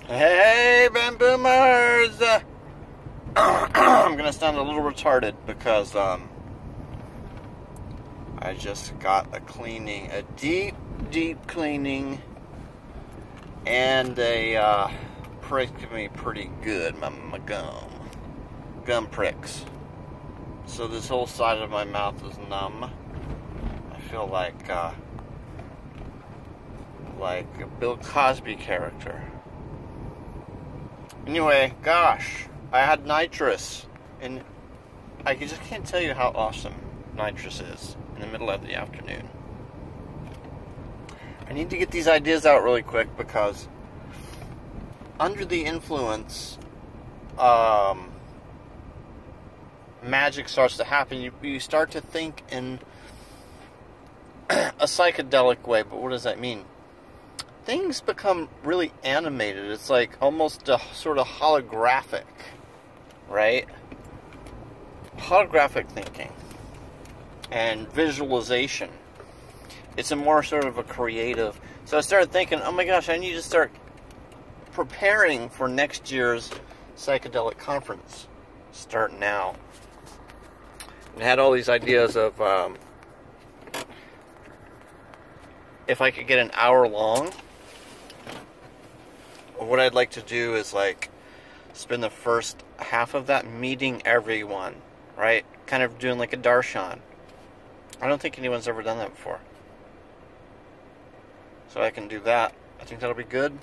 Hey, Ben Boomers! I'm gonna sound a little retarded because I just got a deep cleaning, and they pricked me pretty good. My gum pricks. So this whole side of my mouth is numb. I feel like a Bill Cosby character. Anyway, gosh, I had nitrous, and I just can't tell you how awesome nitrous is in the middle of the afternoon. I need to get these ideas out really quick because under the influence, magic starts to happen. You start to think in a psychedelic way, but what does that mean? Things become really animated. It's like almost a sort of holographic, right? Holographic thinking and visualization. It's a more sort of a creative. So I started thinking, oh my gosh, I need to start preparing for next year's psychedelic conference. Start now. And I had all these ideas of if I could get an hour long. What I'd like to do is spend the first half of that meeting everyone, right? Kind of doing like a darshan. I don't think anyone's ever done that before. So I can do that. I think that'll be good.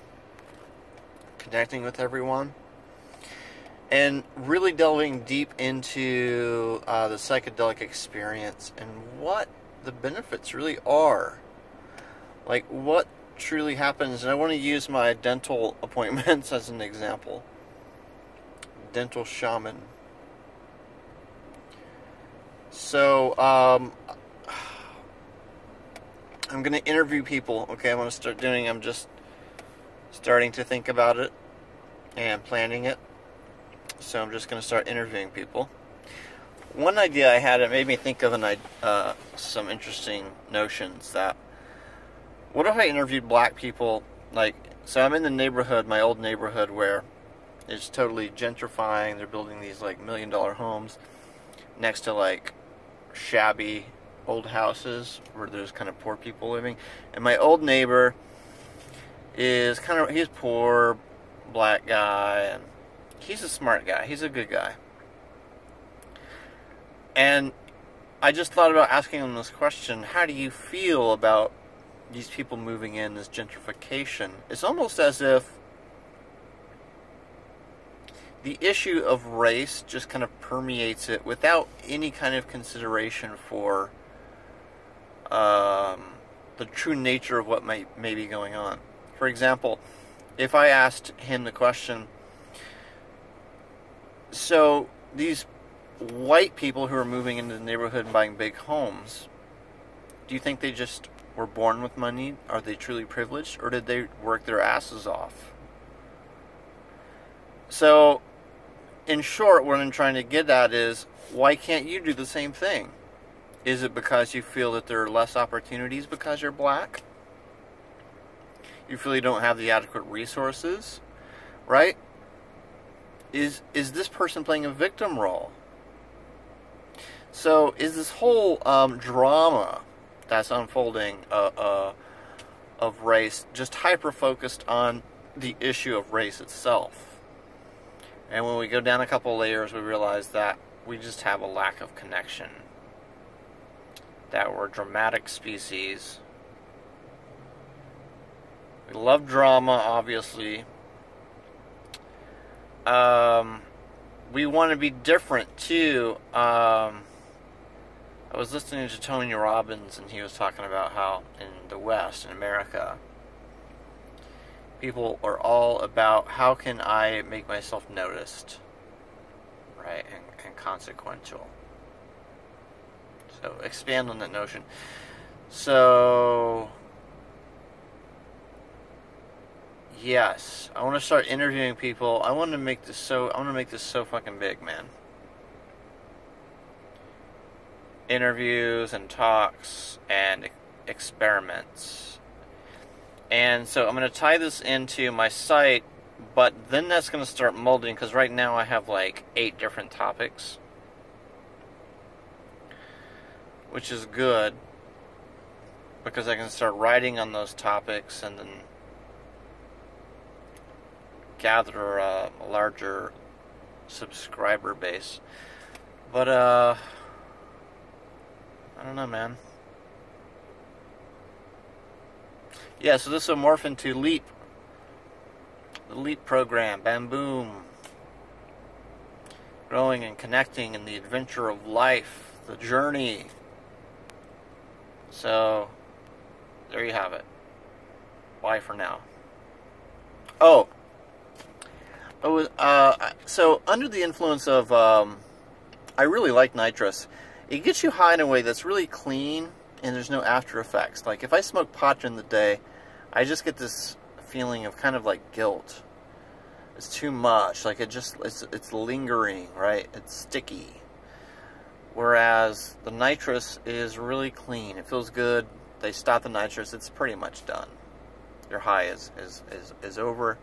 Connecting with everyone. And really delving deep into the psychedelic experience and what the benefits really are. Like what truly happens. And I want to use my dental appointments as an example. Dental shaman. So I'm going to interview people. Okay, I'm just starting to think about it and planning it. So I'm just going to start interviewing people. One idea I had, it made me think of some interesting notions. That what if I interviewed black people? So I'm in the neighborhood, my old neighborhood, where it's totally gentrifying. They're building these $1 million hehomes next to shabby old houses where there's kind of poor people living. And my old neighbor is he's poor, black guy, and he's a smart guy. He's a good guy. And I just thought about asking him this question: how do you feel about these people moving in, this gentrification? It's almost as if the issue of race just kind of permeates it without any kind of consideration for the true nature of what may be going on. For example, if I asked him the question, so these white people who are moving into the neighborhood and buying big homes, do you think they just were born with money? Are they truly privileged? Or did they work their asses off? So, in short, what I'm trying to get at is, why can't you do the same thing? Is it because you feel that there are less opportunities because you're black? You feel you don't have the adequate resources? Right? Is this person playing a victim role? So, is this whole drama that's unfolding of race just hyper-focused on the issue of race itself? And when we go down a couple layers, we realize that we just have a lack of connection. That we're a dramatic species. We love drama, obviously. We want to be different, too. I was listening to Tony Robbins, and he was talking about how in the West, in America, people are all about how can I make myself noticed, right, and consequential. So expand on that notion. So yes, I want to start interviewing people. I want to make this so fucking big, man. Interviews and talks and experiments. And so I'm going to tie this into my site But then that's going to start molding, because right now I have like 8 different topics, which is good, because I can start writing on those topics and then gather a larger subscriber base. But I don't know, man. Yeah, so this will morph into Leap. The Leap program, bam boom. Growing and connecting in the adventure of life, the journey. So, there you have it. Bye for now. Oh. So, under the influence of, I really like nitrous. It gets you high in a way that's really clean, and there's no after effects. Like, if I smoke pot during the day, I just get this feeling of kind of like guilt. It's too much. Like, it's lingering, right? It's sticky. Whereas the nitrous is really clean. It feels good. They stop the nitrous. It's pretty much done. Your high is over.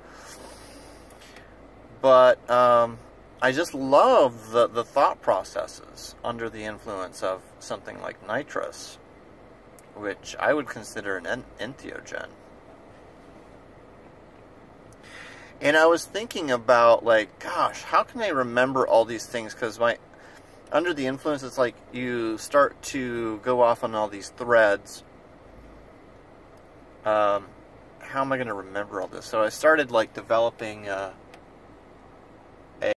But I just love the thought processes under the influence of something like nitrous, which I would consider an entheogen. And I was thinking about, like, gosh, how can I remember all these things? Because under the influence, it's like you start to go off on all these threads. How am I going to remember all this? So I started, like, developing